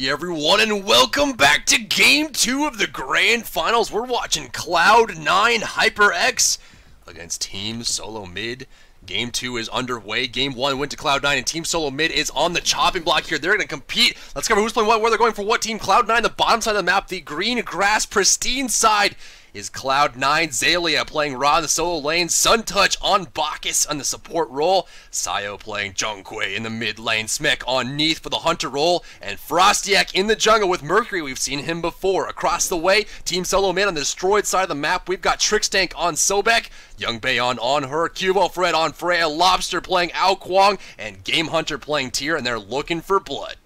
Howdy everyone, and welcome back to Game 2 of the Grand Finals. We're watching Cloud9 Hi-Rez against Team SoloMid. Game 2 is underway. Game 1 went to Cloud9, and Team SoloMid is on the chopping block here. They're going to compete. Let's cover who's playing what, where they're going for what team. Cloud9, the bottom side of the map, the green grass pristine side is Cloud9. Zalia playing Ra in the solo lane. Suntouch on Bacchus on the support role. Sayo playing Jungkook in the mid lane. Smek on Neath for the hunter role. And Frostiak in the jungle with Mercury. We've seen him before. Across the way, Team SoloMid on the destroyed side of the map. We've got Trickstank on Sobek. Young Bayon on her. Cubo Fred on Freya. Lobster playing Ao Kwang. And Game Hunter playing Tyr. And they're looking for blood.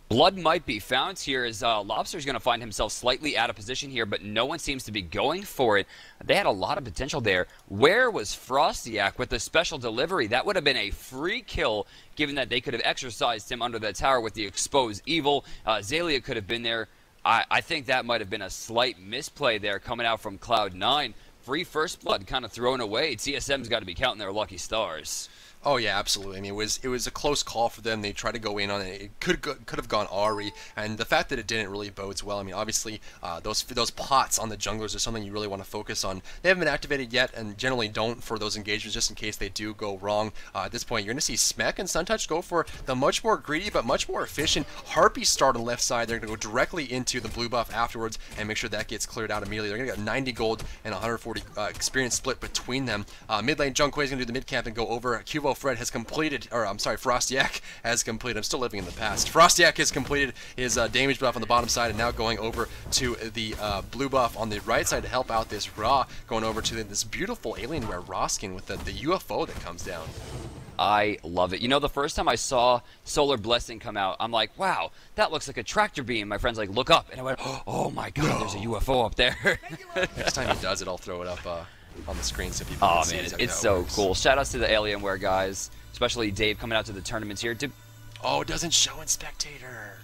Blood might be found here as Lobster's going to find himself slightly out of position here, but no one seems to be going for it. They had a lot of potential there. Where was Frostiak with the special delivery? That would have been a free kill, given that they could have exercised him under the tower with the exposed evil. Zalia could have been there. I think that might have been a slight misplay there coming out from Cloud9. Free first blood kind of thrown away. TSM's got to be counting their lucky stars. Oh yeah, absolutely. I mean, it was a close call for them. They tried to go in on it. It could have gone Ari, and the fact that it didn't really bodes well. I mean, obviously, those pots on the junglers are something you really want to focus on. They haven't been activated yet, and generally don't for those engagements, just in case they do go wrong. At this point, you're going to see Smek and Suntouch go for the much more greedy but much more efficient Harpy start on the left side. They're going to go directly into the blue buff afterwards and make sure that gets cleared out immediately. They're going to get 90 gold and 140 experience split between them. Mid lane, Jungkook is going to do the mid camp and go over. Cubo Fred has completed, or I'm sorry, Frostiak has completed. I'm still living in the past. Frostiak has completed his damage buff on the bottom side and now going over to the blue buff on the right side to help out this Ra, going over to this beautiful Alienware Ra skin with the UFO that comes down. I love it. You know, the first time I saw Solar Blessing come out, I'm like, wow, that looks like a tractor beam. My friend's like, look up. And I went, oh my god, no. There's a UFO up there. Next time he does it, I'll throw it up on the screen so people can see. Man, it's so cool. Shout outs to the Alienware guys, especially Dave coming out to the tournaments here. Oh, it doesn't show in Spectator.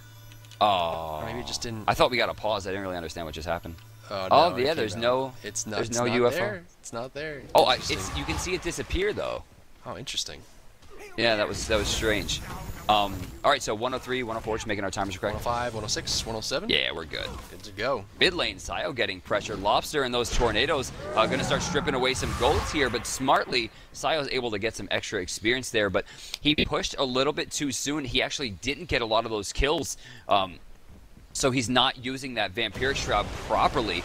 Oh. Or maybe it just didn't. I thought we got a pause. I didn't really understand what just happened. No, yeah, there's no. It's not. There's no not UFO. There. It's not there. Oh, you can see it disappear though. Oh, interesting. Yeah, that was strange. All right, so 103, 104, just making our timers correct. 105, 106, 107. Yeah, we're good. Good to go. Mid lane, Sayo getting pressured. Lobster and those tornadoes going to start stripping away some golds here, but smartly, Sayo's able to get some extra experience there, but he pushed a little bit too soon. He actually didn't get a lot of those kills. So he's not using that Vampiric Shroud properly,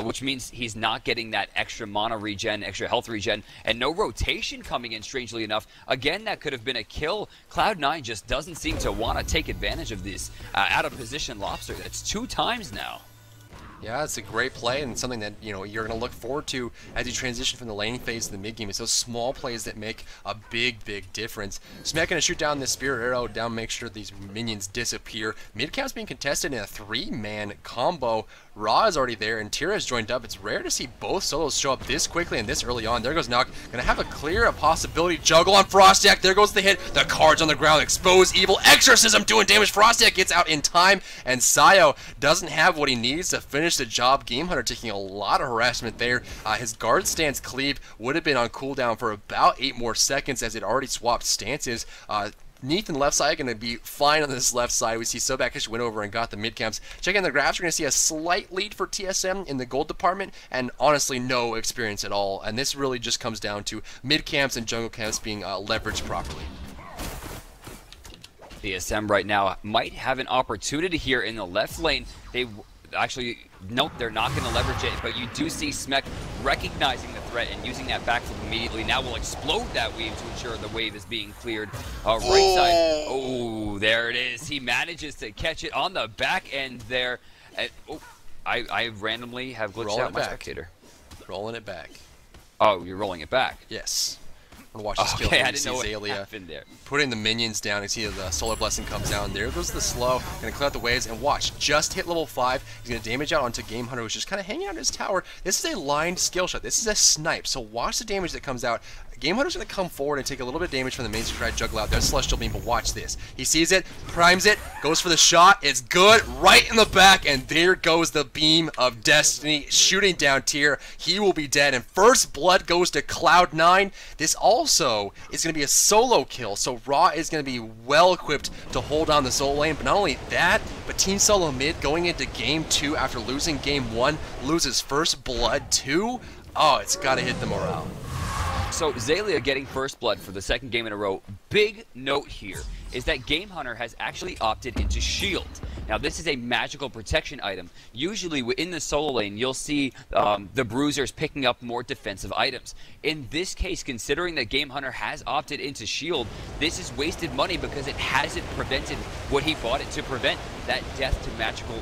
which means he's not getting that extra mana regen, extra health regen, and no rotation coming in, strangely enough. Again, that could have been a kill. Cloud9 just doesn't seem to want to take advantage of this out-of-position Lobster. That's 2 times now. Yeah, it's a great play and something that, you know, you're going to look forward to as you transition from the laning phase to the mid game. It's those small plays that make a big, big difference. Smek going to shoot down this Spirit Arrow down, make sure these minions disappear. Mid camp's being contested in a 3-man combo. Ra is already there and Tyr has joined up. It's rare to see both solos show up this quickly and this early on. There goes Nock. Going to have a clear possibility. Juggle on Frostiak. There goes the hit. The cards on the ground. Expose evil. Exorcism doing damage. Frostiak gets out in time and Sayo doesn't have what he needs to finish the job. Game Hunter taking a lot of harassment there. His guard stance cleave would have been on cooldown for about 8 more seconds as it already swapped stances. Neath and left side going to be fine on this left side. We see Sobek actually went over and got the mid camps. Checking the graphs, we're going to see a slight lead for TSM in the gold department, and honestly no experience at all. And this really just comes down to mid camps and jungle camps being leveraged properly. TSM right now might have an opportunity here in the left lane. They actually, nope, they're not going to leverage it, but you do see Smek recognizing the threat and using that backflip immediately. Now we'll explode that wave to ensure the wave is being cleared. Right side. Oh, there it is. He manages to catch it on the back end there. And, I randomly have glitched out my spectator. Rolling it back. Oh, you're rolling it back? Yes. I'm going to watch the skill. Okay, I didn't know Zalia what happened there. Putting the minions down. You see the Solar Blessing comes down. There goes the slow. Going to clear out the waves. And watch, just hit level 5. He's going to damage out onto Game Hunter, who's just kind of hanging out in his tower. This is a lined skill shot. This is a snipe. So watch the damage that comes out. Game Hunter's going to come forward and take a little bit of damage from the main to try to juggle out their Celestial Beam, but watch this. He sees it, primes it, goes for the shot, it's good, right in the back, and there goes the Beam of Destiny, shooting down Tier. He will be dead, and first blood goes to Cloud9. This also is going to be a solo kill, so Raw is going to be well equipped to hold on the solo lane, but not only that, but Team SoloMid going into Game 2 after losing Game 1, loses first blood too. Oh, it's got to hit the morale. So Xaylia getting first blood for the second game in a row. Big note here is that Game Hunter has actually opted into Shield. Now this is a magical protection item. Usually in the solo lane you'll see the bruisers picking up more defensive items. In this case, considering that Game Hunter has opted into Shield, this is wasted money because it hasn't prevented what he bought it to prevent, that death to magical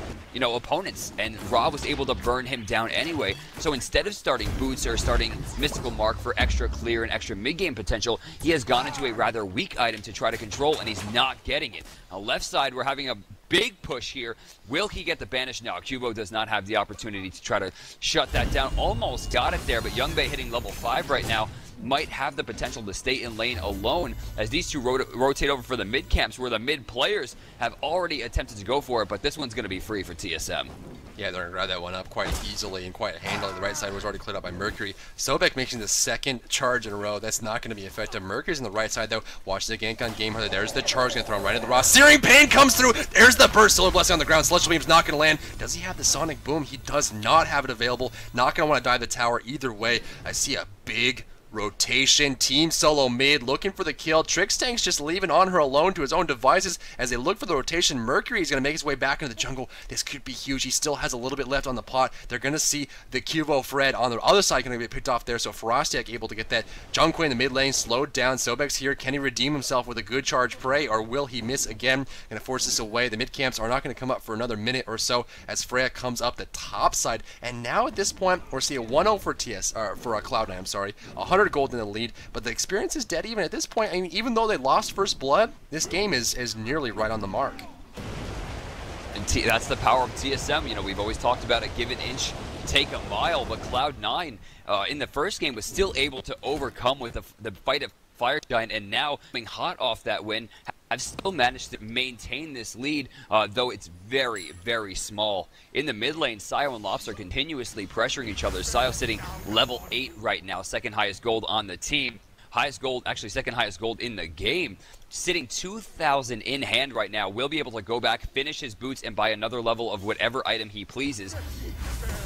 opponents, and Ra was able to burn him down anyway. So instead of starting Boots or starting Mystical Mark for extra clear and extra mid-game potential, he has gone into a rather weak item to try to control, and he's not getting it. Now left side, we're having a big push here. Will he get the banish? No, Cubo does not have the opportunity to try to shut that down. Almost got it there, but Youngbei hitting level 5 right now might have the potential to stay in lane alone as these two rotate over for the mid camps, where the mid players have already attempted to go for it, but this one's going to be free for TSM. Yeah, they're going to grab that one up quite easily and quite handily. The right side was already cleared up by Mercury. Sobek making the second charge in a row. That's not going to be effective. Mercury's on the right side, though. Watch the gank on Game Hunter. There's the charge going to throw him right into the Raw. Searing Pain comes through. There's the burst. Solar Blessing on the ground. Celestial Beam's not going to land. Does he have the Sonic Boom? He does not have it available. Not going to want to dive the tower either way. I see a big rotation. Team SoloMid looking for the kill. Trixtank's just leaving on her alone to his own devices as they look for the rotation. Mercury is going to make his way back into the jungle. This could be huge. He still has a little bit left on the pot. They're going to see the Cubo Fred on the other side going to get picked off there, so Frostiak able to get that. Junquay in the mid lane slowed down. Sobek's here. Can he redeem himself with a good charge prey, or will he miss again? Going to force this away. The mid camps are not going to come up for another minute or so as Freya comes up the top side, and now at this point we're seeing a 1-0 for Cloud9. I'm sorry, 100 gold in the lead, but the experience is dead even at this point. I mean, even though they lost first blood, this game is nearly right on the mark. And that's the power of TSM. We've always talked about a give an inch, take a mile, but Cloud9 in the first game was still able to overcome with the fight of Fire Giant, and now coming hot off that win, have still managed to maintain this lead, though it's very, very small. In the mid lane, Sayo and Lobster continuously pressuring each other. Sayo sitting level 8 right now, second highest gold on the team. Highest gold, actually second highest gold in the game. Sitting 2,000 in hand right now. Will be able to go back, finish his boots, and buy another level of whatever item he pleases.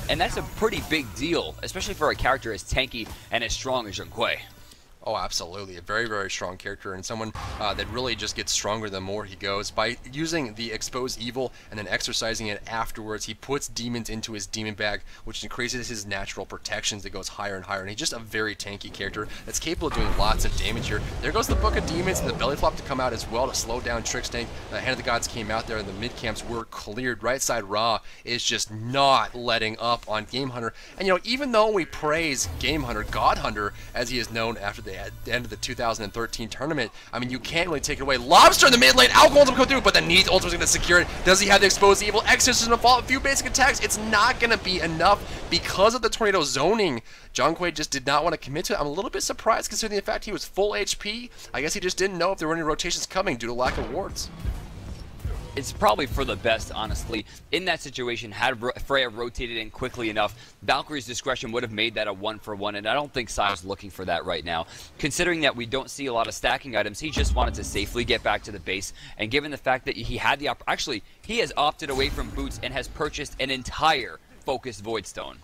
And that's a pretty big deal, especially for a character as tanky and as strong as Junquay. Oh, absolutely. A very, very strong character, and someone that really just gets stronger the more he goes. By using the Expose Evil and then exercising it afterwards, he puts demons into his demon bag, which increases his natural protections that goes higher and higher. And he's just a very tanky character that's capable of doing lots of damage here. There goes the Book of Demons and the Belly Flop to come out as well to slow down Trixtank. The Hand of the Gods came out there, and the mid camps were cleared. Right side Ra is just not letting up on Game Hunter. And even though we praise Game Hunter, God Hunter, as he is known after the end of the 2013 tournament, I mean, you can't really take it away. Lobster in the mid lane, Alcohol ultimate come through, but then Needs ultimate's going to secure it. Does he have the Exposed Evil? Exorcism fall, a few basic attacks. It's not going to be enough because of the tornado zoning. Junquay just did not want to commit to it. I'm a little bit surprised considering the fact he was full HP. I guess he just didn't know if there were any rotations coming due to lack of wards. It's probably for the best, honestly. In that situation, had Freya rotated in quickly enough, Valkyrie's discretion would have made that a 1-for-1, and I don't think Sayo's looking for that right now. Considering that we don't see a lot of stacking items, he just wanted to safely get back to the base, and given the fact that he had the actually, he has opted away from boots and has purchased an entire focused Voidstone.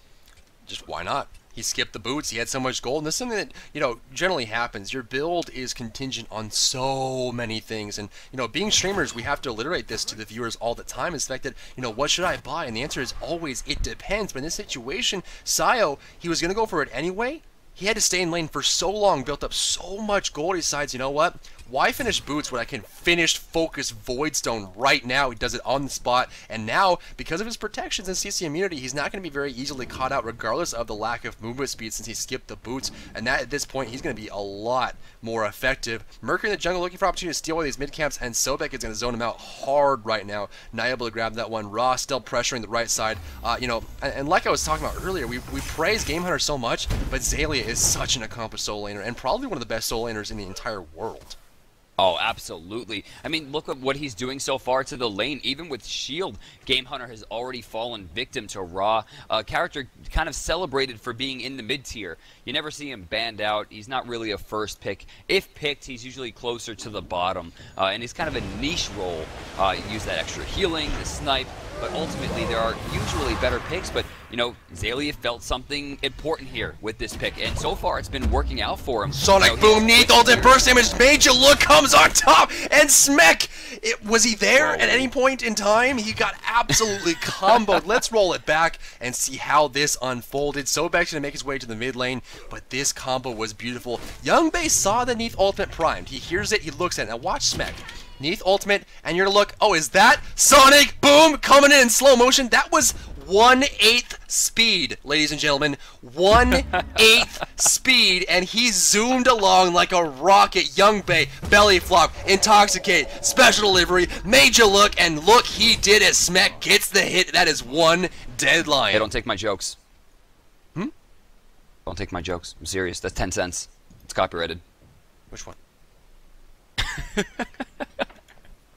Just why not? He skipped the boots. He had so much gold. And this is something that, generally happens. Your build is contingent on so many things. And, being streamers, we have to alliterate this to the viewers all the time. Is the fact that, what should I buy? And the answer is always, it depends. But in this situation, Sayo, he was going to go for it anyway. He had to stay in lane for so long, built up so much gold. He decides, you know what? Why finish Boots when I can finish Focus Voidstone right now? He does it on the spot, and now, because of his protections and CC immunity, he's not going to be very easily caught out regardless of the lack of movement speed since he skipped the Boots, and that at this point, he's going to be a lot more effective. Mercury in the jungle looking for opportunity to steal away these mid camps, and Sobek is going to zone him out hard right now, not able to grab that one. Raw still pressuring the right side. You know, and like I was talking about earlier, we praise Game Hunter so much, but Xaylia is such an accomplished solo laner, and probably one of the best solo laners in the entire world. Oh, absolutely. I mean, look at what he's doing so far to the lane. Even with Shield, Game Hunter has already fallen victim to Raw. A character kind of celebrated for being in the mid-tier. You never see him banned out. He's not really a first pick. If picked, he's usually closer to the bottom. And he's kind of a niche role. Use that extra healing, the snipe. But ultimately, there are usually better picks. But, you know, Xaylia felt something important here with this pick. And so far, it's been working out for him. Sonic Boom, Neath, ultimate burst damage, Major Look comes on top, and Smek! Was he there at any point in time? He got absolutely comboed. Let's roll it back and see how this unfolded. Sobek's gonna make his way to the mid lane, but this combo was beautiful. Young Bay saw the Neath ultimate primed. He hears it, he looks at it. Now watch Smek. Neath ultimate, and you're gonna look, oh, is that Sonic Boom coming in slow motion? That was 1/8 speed, ladies and gentlemen. 1/8 speed, and he zoomed along like a rocket. Young Bay, belly flop, intoxicate, special delivery, major look, and look, he did it. Smek gets the hit. That is one deadline. Hey, don't take my jokes. Don't take my jokes. I'm serious. That's 10 cents. It's copyrighted. Which one?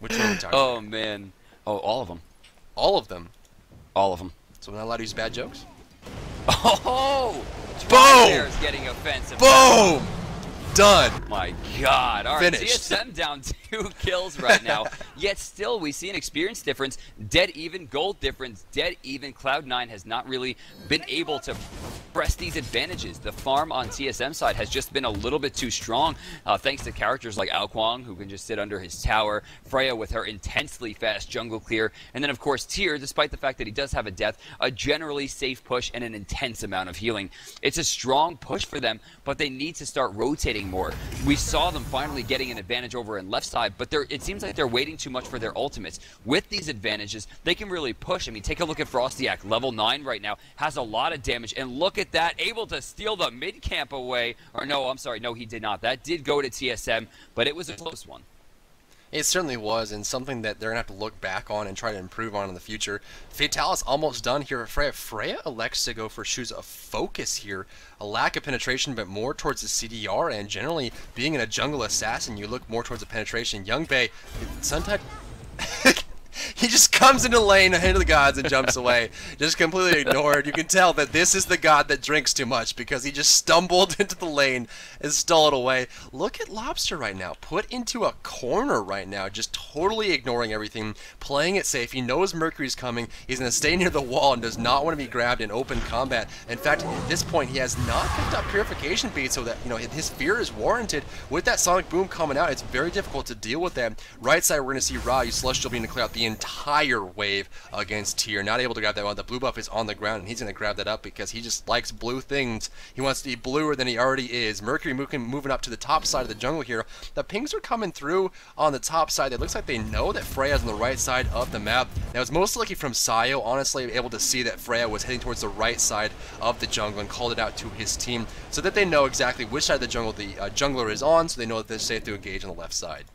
Which one are we talking about? Oh, man. Oh, all of them. All of them? All of them. So we're not allowed to use bad jokes? Oh! Boom! Is getting offensive. Boom! Done. My God. All right, Finished. TSM down 2 kills right now. Yet still, we see an experience difference, dead even, gold difference, dead even. Cloud9 has not really been able to press these advantages. The farm on TSM side has just been a little bit too strong, thanks to characters like Ao Kwang, who can just sit under his tower, Freya with her intensely fast jungle clear, and then, of course, Tyr, despite the fact that he does have a death, a generally safe push and an intense amount of healing. It's a strong push for them, but they need to start rotating more. We saw them finally getting an advantage over in left side, but it seems like they're waiting too much for their ultimates. With these advantages, they can really push. I mean, take a look at Frostiak, level 9 right now, has a lot of damage, and look at that, able to steal the mid camp away. Or no, I'm sorry, no, he did not. That did go to TSM, but it was a close one. It certainly was, and something that they're going to have to look back on and try to improve on in the future. Fatalis almost done here. Freya elects to go for Shoes of Focus here. A lack of penetration, but more towards the CDR, and generally, being in a jungle assassin, you look more towards the penetration. Young Bay, sometimes... He just comes into the lane ahead of the gods and jumps away. Just completely ignored. You can tell that this is the god that drinks too much because he just stumbled into the lane and stole it away. Look at Lobster right now. Put into a corner right now. Just totally ignoring everything. Playing it safe. He knows Mercury's coming. He's going to stay near the wall and does not want to be grabbed in open combat. In fact, at this point, he has not picked up Purification Bead so that, you know, his fear is warranted. With that Sonic Boom coming out, it's very difficult to deal with that. Right side, we're going to see Ra use Celestial Beam to clear out the entire wave against Tyr. Not able to grab that one. The blue buff is on the ground, and he's going to grab that up because he just likes blue things. He wants to be bluer than he already is. Mercury moving up to the top side of the jungle here. The pings are coming through on the top side. It looks like they know that Freya's on the right side of the map. Now, it's most likely from Sayo, honestly, able to see that Freya was heading towards the right side of the jungle and called it out to his team so that they know exactly which side of the jungle the jungler is on, so they know that they're safe to engage on the left side.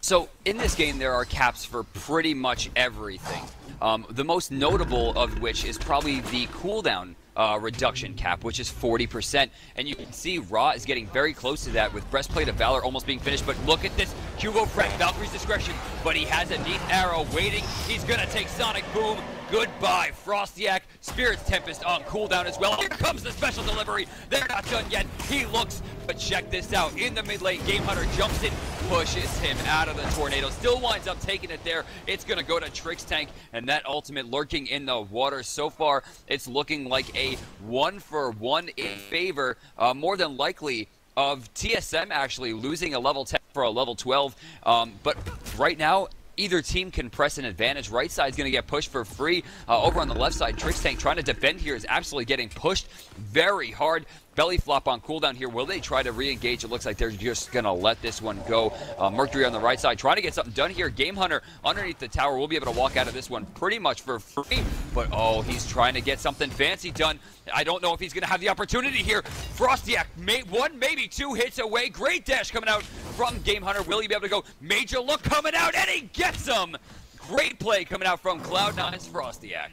So, in this game, there are caps for pretty much everything. The most notable of which is probably the cooldown reduction cap, which is 40%. And you can see Ra is getting very close to that with Breastplate of Valor almost being finished. But look at this. Hugo Frank, Valkyrie's discretion. But he has a neat arrow waiting. He's going to take Sonic Boom. Goodbye, Frostiak. Spirit's Tempest on cooldown as well. Here comes the special delivery. They're not done yet. He looks, but check this out. In the mid lane, Game Hunter jumps in, pushes him out of the tornado. Still winds up taking it there. It's going to go to Trix Tank, and that ultimate lurking in the water. So far, it's looking like a 1-for-1 in favor, more than likely, of TSM actually losing a level 10 for a level 12. But right now, either team can press an advantage. Right side's going to get pushed for free. Over on the left side, Trixtank trying to defend here is absolutely getting pushed very hard. Belly flop on cooldown here. Will they try to re-engage? It looks like they're just going to let this one go. Mercury on the right side trying to get something done here. Game Hunter underneath the tower will be able to walk out of this one pretty much for free. But, oh, he's trying to get something fancy done. I don't know if he's going to have the opportunity here. Frostiak, one, maybe two hits away. Great dash coming out from Game Hunter. Will he be able to go? Major look coming out, and he gets him. Great play coming out from Cloud9's Frostiak.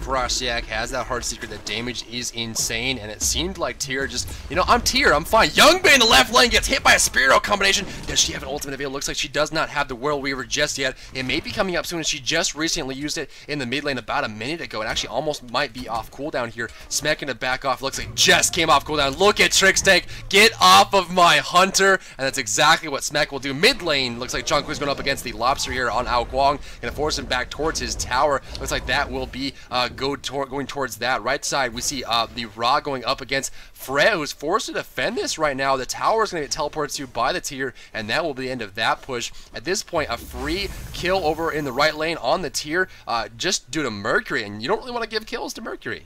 Frostiak has that hard secret. The damage is insane, and it seemed like Tyr just, I'm Tyr, I'm fine. Youngbay in the left lane gets hit by a Spirit Arrow combination. Does she have an ultimate available? Looks like she does not have the World Weaver just yet. It may be coming up soon, as she just recently used it in the mid lane about a minute ago, and actually almost might be off cooldown here. Smack gonna back off. Looks like just came off cooldown. Look at Trixtank. Get off of my Hunter, and that's exactly what Smack will do. Mid lane, looks like Jungkook's going up against the Lobster here on Ao Guang. Gonna force him back towards his tower. Looks like that will be going towards that. Right side, we see the Ra going up against Fred, who's forced to defend this right now. The tower is going to get teleported to by the Tyr, and that will be the end of that push. At this point, a free kill over in the right lane on the Tyr, just due to Mercury, and you don't really want to give kills to Mercury.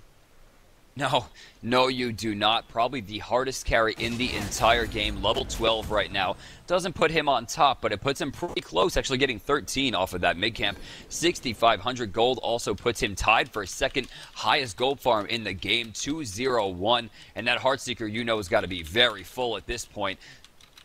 No, you do not. Probably the hardest carry in the entire game. Level 12 right now. Doesn't put him on top, but it puts him pretty close, actually getting 13 off of that mid-camp. 6,500 gold also puts him tied for second highest gold farm in the game, 201. And that Heartseeker, has got to be very full at this point.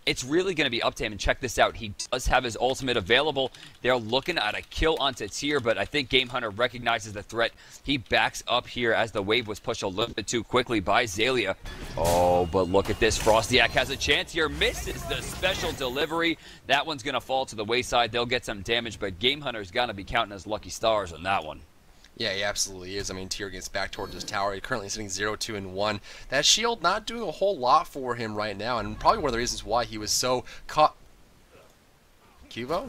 It's really going to be up to him, and check this out. He does have his ultimate available. They're looking at a kill onto Tyr, but I think Game Hunter recognizes the threat. He backs up here as the wave was pushed a little bit too quickly by Xaylia. Oh, but look at this. Frostiak has a chance here. Misses the special delivery. That one's going to fall to the wayside. They'll get some damage, but Game Hunter's got to be counting his lucky stars on that one. Yeah, he absolutely is. I mean, Tyr gets back towards his tower. He's currently sitting 0-2-1. That shield not doing a whole lot for him right now, and probably one of the reasons why he was so caught. Cubo?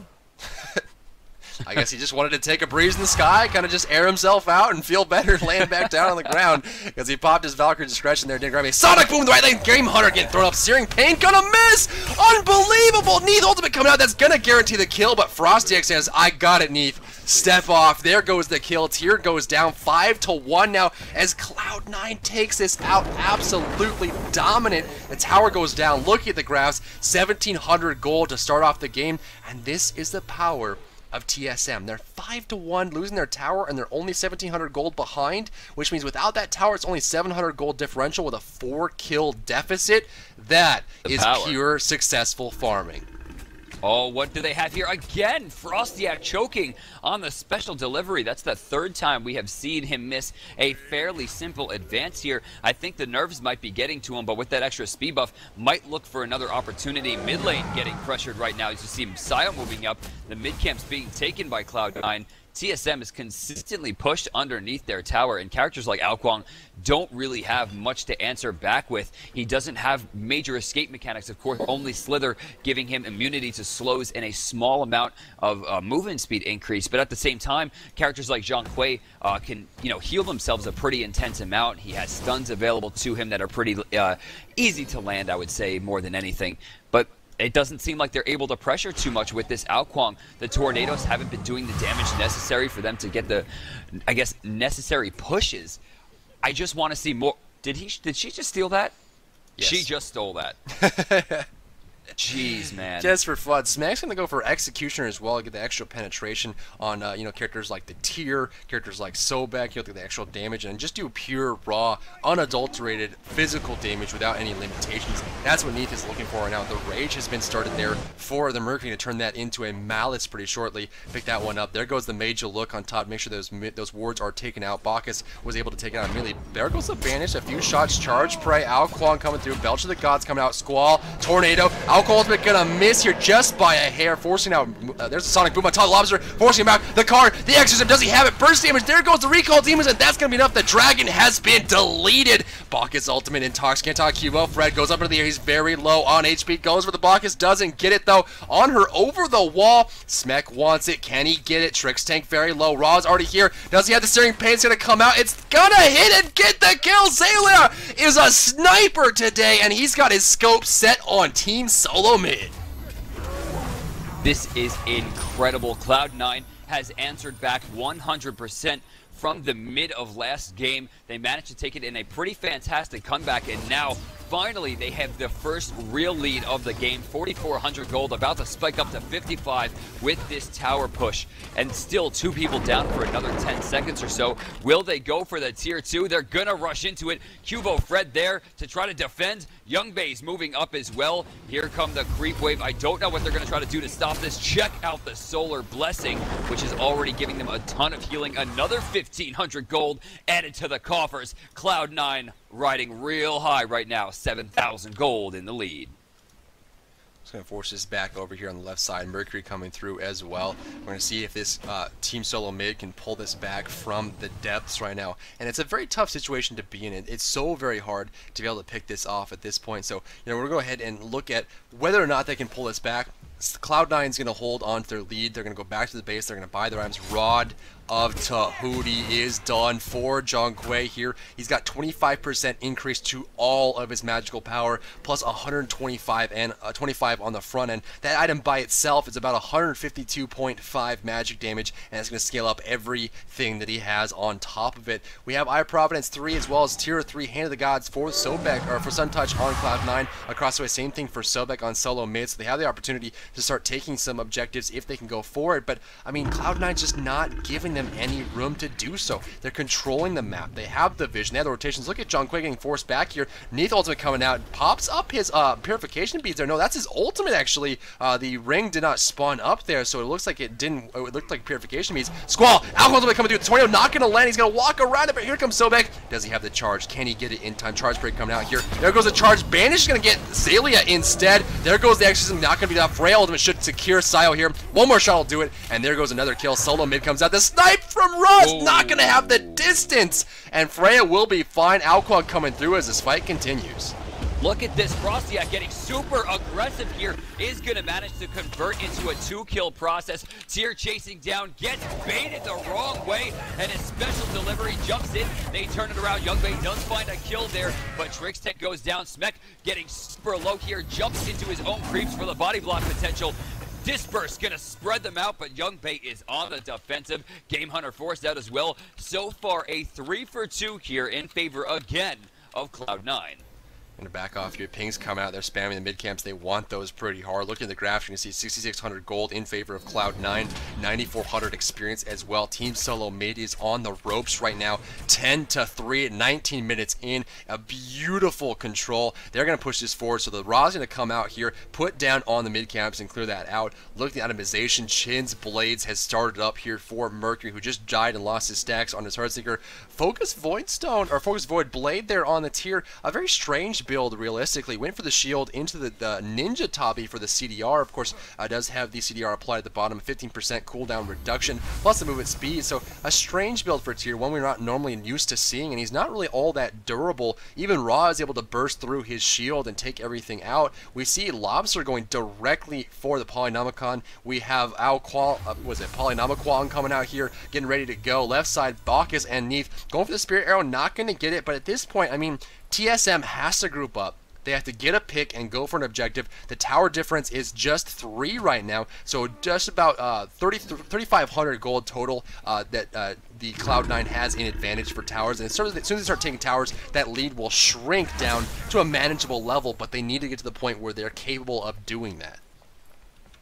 I guess he just wanted to take a breeze in the sky, kind of just air himself out and feel better laying back down on the ground, because he popped his Valkyrie Discretion there. Didn't grab me. Sonic Boom, the right lane. Game Hunter getting thrown up. Searing Pain, gonna miss. Unbelievable. Neath ultimate coming out. That's gonna guarantee the kill, but Frostiak says, I got it, Neath. Step off. There goes the kill. Tyr goes down 5-1 now as Cloud9 takes this out. Absolutely dominant. The tower goes down. Look at the graphs. 1,700 gold to start off the game, and this is the power of TSM. They're 5-1, losing their tower, and they're only 1,700 gold behind, which means without that tower, it's only 700 gold differential with a 4-kill deficit. That is pure successful farming. Oh, what do they have here? Again, Frostiak choking on the special delivery. That's the third time we have seen him miss a fairly simple advance here. I think the nerves might be getting to him, but with that extra speed buff, might look for another opportunity. Mid lane getting pressured right now. As you see Messiah moving up. The mid camp's being taken by Cloud9. TSM is consistently pushed underneath their tower, and characters like Ao Guang don't really have much to answer back with. He doesn't have major escape mechanics, of course, only Slither giving him immunity to slows and a small amount of movement speed increase, but at the same time, characters like Zhang Kui can heal themselves a pretty intense amount. He has stuns available to him that are pretty easy to land, I would say, more than anything. But it doesn't seem like they're able to pressure too much with this Ao Guang. The tornadoes haven't been doing the damage necessary for them to get the, I guess, necessary pushes. I just want to see more. Did she just steal that? Yes. She just stole that. Jeez, man. Just for fun. Smack's going to go for Executioner as well, get the extra penetration on characters like the Tyr, characters like Sobek. He'll get the actual damage and just do pure, raw, unadulterated physical damage without any limitations. That's what Neath is looking for right now. The Rage has been started there for the Mercury to turn that into a Malice pretty shortly. Pick that one up. There goes the Major Look on top. Make sure those wards are taken out. Bacchus was able to take it out immediately. There goes the Banish. A few shots. Charge Prey. Ao Guang coming through. Belch of the Gods coming out. Squall. Tornado. Ao Guang ultimate gonna miss here just by a hair, forcing out. There's the Sonic Boom on top of the Lobster, forcing him out. The card, the Exorcism, does he have it? Burst damage. There goes the Recall Demons, and that's gonna be enough. The Dragon has been deleted. Bacchus ultimate Intox, can't talk Cubo. Fred goes up into the air. He's very low on HP. Goes for the Bacchus, doesn't get it though. On her over the wall. Smek wants it. Can he get it? Trixtank very low. Raw's already here. Does he have the Searing Pain? It's gonna come out. It's gonna hit and get the kill. Xaylia is a sniper today, and he's got his scope set on Team SoloMid. This is incredible. Cloud9 has answered back 100% from the mid of last game. They managed to take it in a pretty fantastic comeback, and now finally they have the first real lead of the game. 4,400 gold, about to spike up to 55 with this tower push, and still 2 people down for another 10 seconds or so. Will they go for the tier 2? They're gonna rush into it. Cubo Fred there to try to defend. Youngbei's moving up as well. Here come the creep wave. I don't know what they're gonna try to do to stop this. Check out the solar blessing, which is already giving them a ton of healing. Another 1,500 gold added to the coffers. Cloud9 riding real high right now, 7,000 gold in the lead. Just going to force this back over here on the left side. Mercury coming through as well. We're going to see if this Team SoloMid can pull this back from the depths right now. And it's a very tough situation to be in. It's so very hard to be able to pick this off at this point. So, we're going to go ahead and look at whether or not they can pull this back. Cloud9 is going to hold on to their lead. They're going to go back to the base. They're going to buy their items. Rod of Tahuti is done for Zhonghui here. He's got 25% increase to all of his magical power, plus 125 and 25 on the front end. That item by itself is about 152.5 magic damage, and it's going to scale up everything that he has on top of it. We have Eye of Providence 3 as well as Tier 3 Hand of the Gods for Sobek, or for Suntouch on Cloud9. Across the way, same thing for Sobek on SoloMid, so they have the opportunity to start taking some objectives if they can go forward. But I mean, Cloud9's just not giving them any room to do so. They're controlling the map. They have the vision. They have the rotations. Look at Zhonghui getting forced back here. Neath ultimate coming out, pops up his purification beads there. No, that's his ultimate actually. The ring did not spawn up there, so it looks like it didn't. It looked like purification beads. Squall, Alcohol ultimate coming through. The tornado not going to land. He's going to walk around it, but here comes Sobek. Does he have the charge? Can he get it in time? Charge break coming out here. There goes the charge. Banish is going to get Zalia instead. There goes the exorcism. Not going to be that. Freya ultimate should secure Sio here. One more shot will do it, and there goes another kill. SoloMid comes out. The snipe from Rust, not going to have the distance, and Freya will be fine. Alquag coming through as this fight continues. Look at this, Frostiak getting super aggressive here, is going to manage to convert into a 2-kill process. Tyr chasing down, gets baited the wrong way, and his special delivery jumps in. They turn it around. Youngbei does find a kill there, but Trixtech goes down. Smek getting super low here, jumps into his own creeps for the body block potential. Disperse gonna spread them out, but Youngbei is on the defensive. Game Hunter forced out as well. So far, a 3 for 2 here in favor again of Cloud9. Gonna back off here. Pings come out. They're spamming the mid camps. They want those pretty hard. Looking at the graph, you can see 6,600 gold in favor of Cloud9, 9,400 experience as well. Team SoloMid is on the ropes right now. 10-3 at 19 minutes in. A beautiful control. They're gonna push this forward. So the Ra's gonna come out here, put down on the mid camps and clear that out. Look at the itemization. Chin's Blades has started up here for Mercury, who just died and lost his stacks on his Heartseeker. Focus Void Stone, or Focus Void Blade there on the tier. A very strange build realistically. Went for the shield into the ninja tabby for the CDR. Of course, does have the CDR applied at the bottom, 15% cooldown reduction, plus the movement speed. So a strange build for tier 1 we're not normally used to seeing, and he's not really all that durable. Even Ra is able to burst through his shield and take everything out. We see Lobster going directly for the Polynomicon. We have Polynomicon coming out here, getting ready to go. Left side, Bacchus and Neith going for the Spirit Arrow, not going to get it, but at this point, I mean, TSM has to group up. They have to get a pick and go for an objective. The tower difference is just 3 right now, so just about 3,500 gold total that the Cloud9 has in advantage for towers. And as soon as they start taking towers, that lead will shrink down to a manageable level, but they need to get to the point where they're capable of doing that.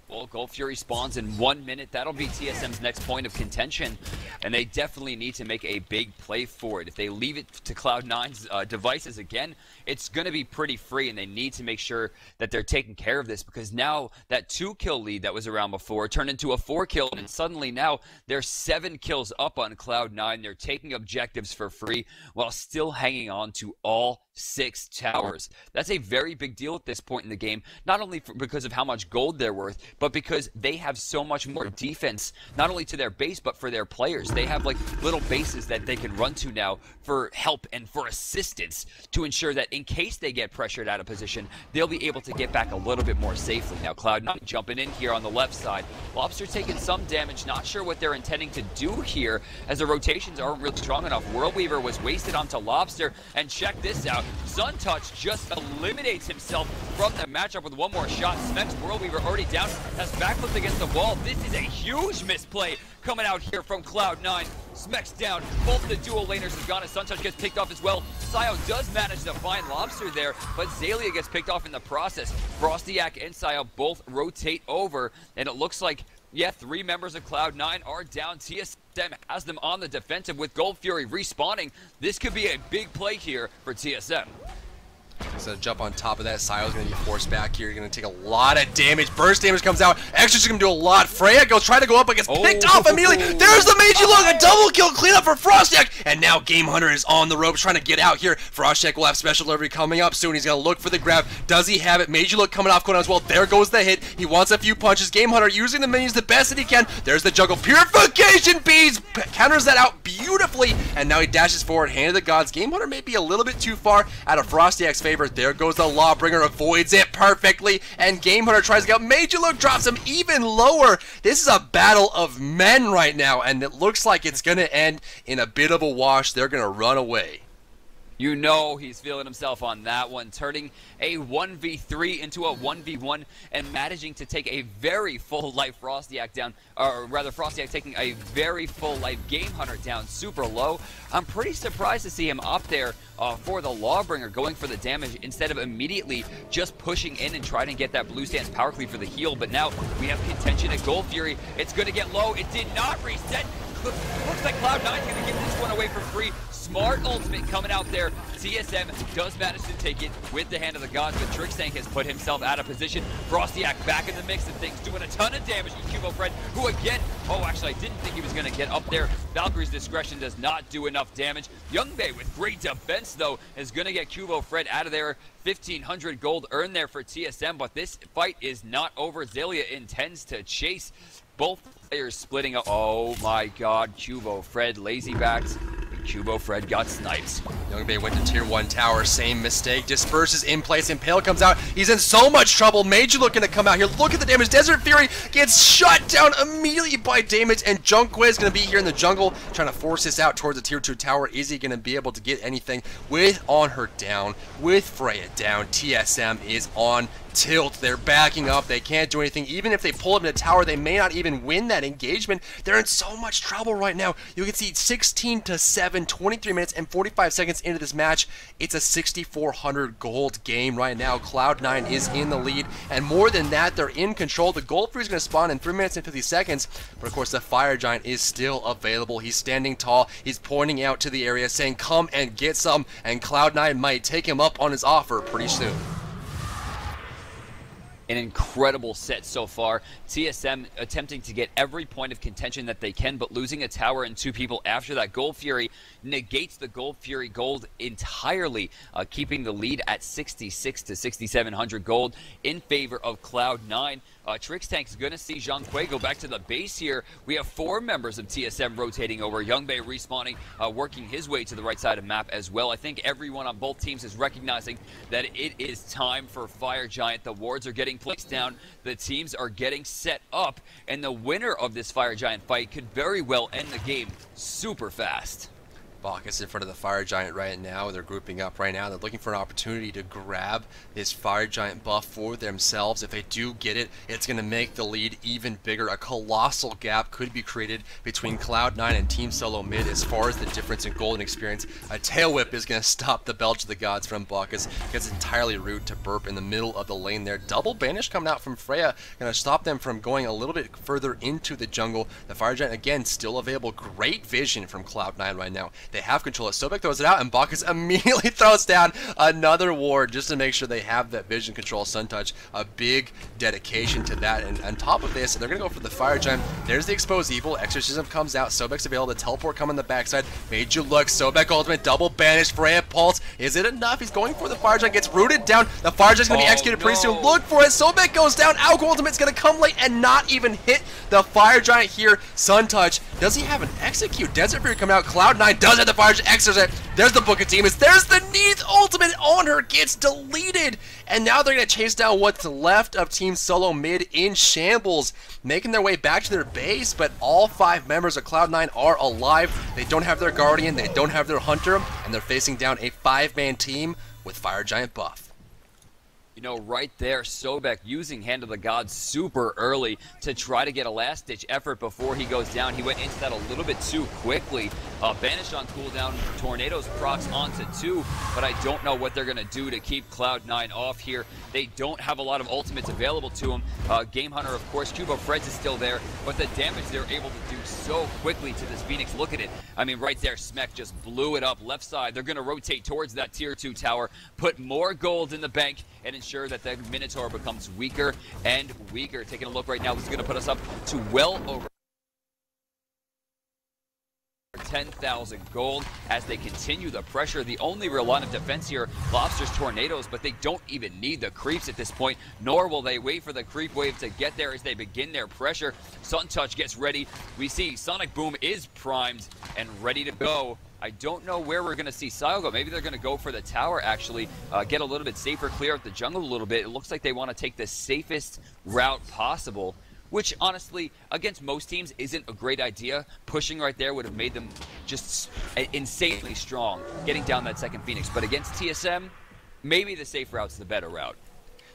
Well, Gold Fury spawns in 1 minute. That'll be TSM's next point of contention, and they definitely need to make a big play for it. If they leave it to Cloud9's devices again, it's going to be pretty free, and they need to make sure that they're taking care of this, because now that 2-kill lead that was around before turned into a 4-kill, and suddenly now they're 7 kills up on Cloud9. They're taking objectives for free while still hanging on to all 6 towers. That's a very big deal at this point in the game, not only because of how much gold they're worth, but because they have so much more defense, not only to their base, but for their players. They have like little bases that they can run to now for help and for assistance to ensure that in case they get pressured out of position, they'll be able to get back a little bit more safely. Now Cloud9 jumping in here on the left side. Lobster taking some damage, not sure what they're intending to do here as the rotations aren't really strong enough. Worldweaver was wasted onto Lobster, and check this out. Suntouch just eliminates himself from the matchup with one more shot. Smek's Whirlweaver already down, has backflipped against the wall. This is a huge misplay coming out here from Cloud9. Smek's down. Both the dual laners have gone as Suntouch gets picked off as well. Sayo does manage to find Lobster there, but Zalia gets picked off in the process. Frostiak and Sayo both rotate over, and it looks like, yeah, 3 members of Cloud9 are down. TSM has them on the defensive with Gold Fury respawning. This could be a big play here for TSM. So jump on top of that. Sayo's going to be forced back here. You're going to take a lot of damage. Burst damage comes out. Extra's going to do a lot. Freya goes try to go up, but gets picked off immediately. There's the Meiji Look, a double kill cleanup for Frostiak. And now Game Hunter is on the ropes trying to get out here. Frostiak will have special delivery coming up soon. He's going to look for the grab. Does he have it? Meiji Look coming off cooldown as well. There goes the hit. He wants a few punches. Game Hunter using the minions the best that he can. There's the jungle. Purification Beads counters that out beautifully. And now he dashes forward. Hand of the gods. Game Hunter may be a little bit too far out of Frostiak's favor. There goes the Lawbringer, avoids it perfectly, and Game Hunter tries to get out. Meiji Look drops him even lower. This is a battle of men right now, and it looks like it's going to end in a bit of a wash. They're going to run away. You know he's feeling himself on that one, turning a 1v3 into a 1v1 and managing to take a very full life Frostiak down, or rather Frostiak taking a very full life Game Hunter down super low. I'm pretty surprised to see him up there for the Lawbringer, going for the damage instead of immediately just pushing in and trying to get that blue stance power cleave for the heal. But now we have contention at Gold Fury. It's going to get low. It did not reset. Looks like Cloud9's going to give this one away for free. Smart ultimate coming out there. TSM does manage to take it with the hand of the gods, but Trixtank has put himself out of position. Frostiak back in the mix of things, doing a ton of damage to Cubo Fred, who again, oh, actually, I didn't think he was going to get up there. Valkyrie's discretion does not do enough damage. Youngbei with great defense, though, is going to get Cubo Fred out of there. 1,500 gold earned there for TSM, but this fight is not over. Zalia intends to chase. Both players splitting up. Oh my god, Cubo Fred lazy backed. Cubo Fred got sniped. Youngbei went to tier 1 tower, same mistake, disperses in place, Impale comes out, he's in so much trouble. Meiji Look gonna come out here, look at the damage, Desert Fury gets shut down immediately by damage, and Junkwe is gonna be here in the jungle, trying to force this out towards the tier 2 tower. Is he gonna be able to get anything? With On Her down, with Freya down, TSM is on tilt. They're backing up. They can't do anything. Even if they pull up in the tower, they may not even win that engagement. They're in so much trouble right now. You can see 16-7, 23 minutes and 45 seconds into this match. It's a 6,400 gold game right now. Cloud9 is in the lead, and more than that, they're in control. The Gold Fury is going to spawn in 3 minutes and 50 seconds, but of course the Fire Giant is still available. He's standing tall. He's pointing out to the area saying, come and get some, and Cloud9 might take him up on his offer pretty soon. An incredible set so far. TSM attempting to get every point of contention that they can, but losing a tower and 2 people after that. Gold Fury negates the Gold Fury gold entirely, keeping the lead at 66 to 6,700 gold in favor of Cloud9. Trixtank's going to see Junkwe go back to the base here. We have 4 members of TSM rotating over. Youngbei respawning, working his way to the right side of the map as well. I think everyone on both teams is recognizing that it is time for Fire Giant. The wards are getting placed down. The teams are getting set up. And the winner of this Fire Giant fight could very well end the game super fast. Bacchus in front of the Fire Giant right now. They're grouping up right now. They're looking for an opportunity to grab this Fire Giant buff for themselves. If they do get it, it's going to make the lead even bigger. A colossal gap could be created between Cloud9 and Team SoloMid as far as the difference in golden experience. A Tail Whip is going to stop the Belch of the Gods from Bacchus. Gets entirely rude to burp in the middle of the lane there. Double Banish coming out from Freya. Going to stop them from going a little bit further into the jungle. The Fire Giant, again, still available. Great vision from Cloud9 right now. They have control. Sobek throws it out, and Bacchus immediately throws down another ward just to make sure they have that vision control. Sun Touch, a big dedication to that. And on top of this, they're going to go for the Fire Giant. There's the Expose Evil. Exorcism comes out. Sobek's available. The teleport coming on the backside. Meiji Look. Sobek ultimate. Double banish. Freya Pulse. Is it enough? He's going for the Fire Giant. Gets rooted down. The Fire Giant's going to be executed pretty soon. Look for it. Sobek goes down. Alco ultimate's going to come late and not even hit the Fire Giant here. Sun Touch. Does he have an execute? Desert Fury coming out. Cloud9 does have the Fire Giant. Exorcism. There's the Book of Demons. There's the Neath ultimate on her. Gets deleted. And now they're going to chase down what's left of Team SoloMid in shambles, making their way back to their base, but all 5 members of Cloud9 are alive. They don't have their Guardian, they don't have their Hunter, and they're facing down a 5-man team with Fire Giant buff. You know, right there, Sobek using Hand of the Gods super early to try to get a last-ditch effort before he goes down. He went into that a little bit too quickly. Banished on cooldown, Tornadoes procs onto 2, but I don't know what they're going to do to keep Cloud9 off here. They don't have a lot of ultimates available to them. Game Hunter, of course, Cubo Freds is still there, but the damage they're able to do so quickly to this Phoenix, look at it. I mean, right there, Smek just blew it up left side. They're going to rotate towards that tier 2 tower, put more gold in the bank, and ensure that the Minotaur becomes weaker and weaker. Taking a look right now, this is going to put us up to well over 10,000 gold as they continue the pressure. The only real line of defense here, Lobster's Tornadoes, but they don't even need the creeps at this point, nor will they wait for the creep wave to get there as they begin their pressure. Sun Touch gets ready. We see Sonic Boom is primed and ready to go. I don't know where we're going to see Sile go. Maybe they're going to go for the tower, actually, get a little bit safer, clear out the jungle a little bit. It looks like they want to take the safest route possible, which, honestly, against most teams isn't a great idea. Pushing right there would have made them just insanely strong, getting down that second Phoenix. But against TSM, maybe the safe route's the better route.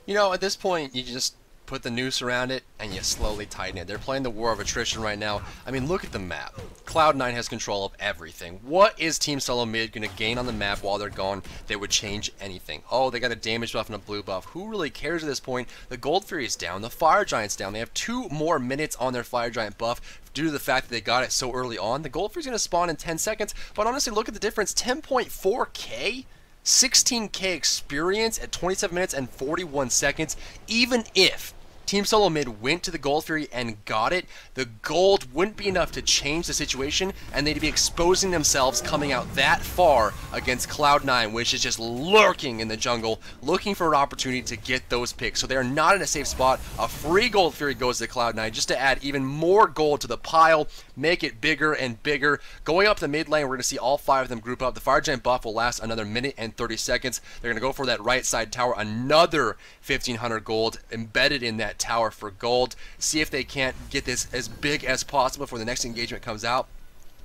You know, at this point, you just put the noose around it, and you slowly tighten it. They're playing the war of attrition right now. I mean, look at the map. Cloud9 has control of everything. What is Team SoloMid going to gain on the map while they're gone that would change anything? Oh, they got a damage buff and a blue buff. Who really cares at this point? The Gold Fury is down. The Fire Giant's down. They have 2 more minutes on their Fire Giant buff due to the fact that they got it so early on. The Gold Fury's going to spawn in 10 seconds, but honestly, look at the difference. 10.4k? 16k experience at 27 minutes and 41 seconds. Even if Team SoloMid went to the Gold Fury and got it, the gold wouldn't be enough to change the situation, and they'd be exposing themselves coming out that far against Cloud9, which is just lurking in the jungle, looking for an opportunity to get those picks. So they're not in a safe spot. A free Gold Fury goes to Cloud9 just to add even more gold to the pile, make it bigger and bigger. Going up the mid lane, we're going to see all 5 of them group up. The Fire Giant buff will last another minute and 30 seconds. They're going to go for that right side tower, another 1,500 gold embedded in that tower for gold. See if they can't get this as big as possible before the next engagement comes out.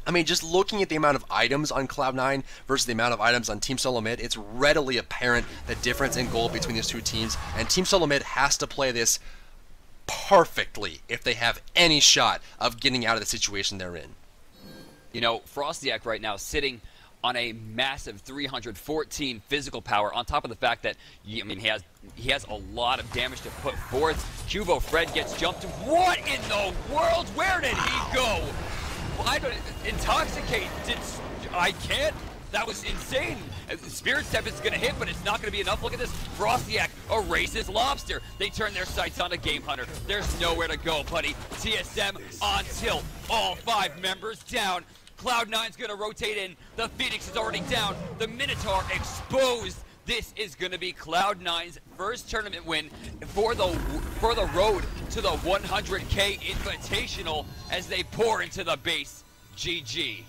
I mean, just looking at the amount of items on Cloud9 versus the amount of items on Team SoloMid, it's readily apparent the difference in gold between these two teams, and Team SoloMid has to play this perfectly if they have any shot of getting out of the situation they're in. You know, Frostiak right now sitting on a massive 314 physical power, on top of the fact that, I mean, he has a lot of damage to put forth. Cubo Fred gets jumped. What in the world? Where did he go? Well, I don't intoxicate. I can't. That was insane. Spirit Step is going to hit, but it's not going to be enough. Look at this. Frostiak erases Lobster. They turn their sights on a Game Hunter. There's nowhere to go, buddy. TSM on tilt. All 5 members down. Cloud9's going to rotate in. The Phoenix is already down. The Minotaur exposed. This is going to be Cloud9's first tournament win for the road to the 100K Invitational as they pour into the base. GG.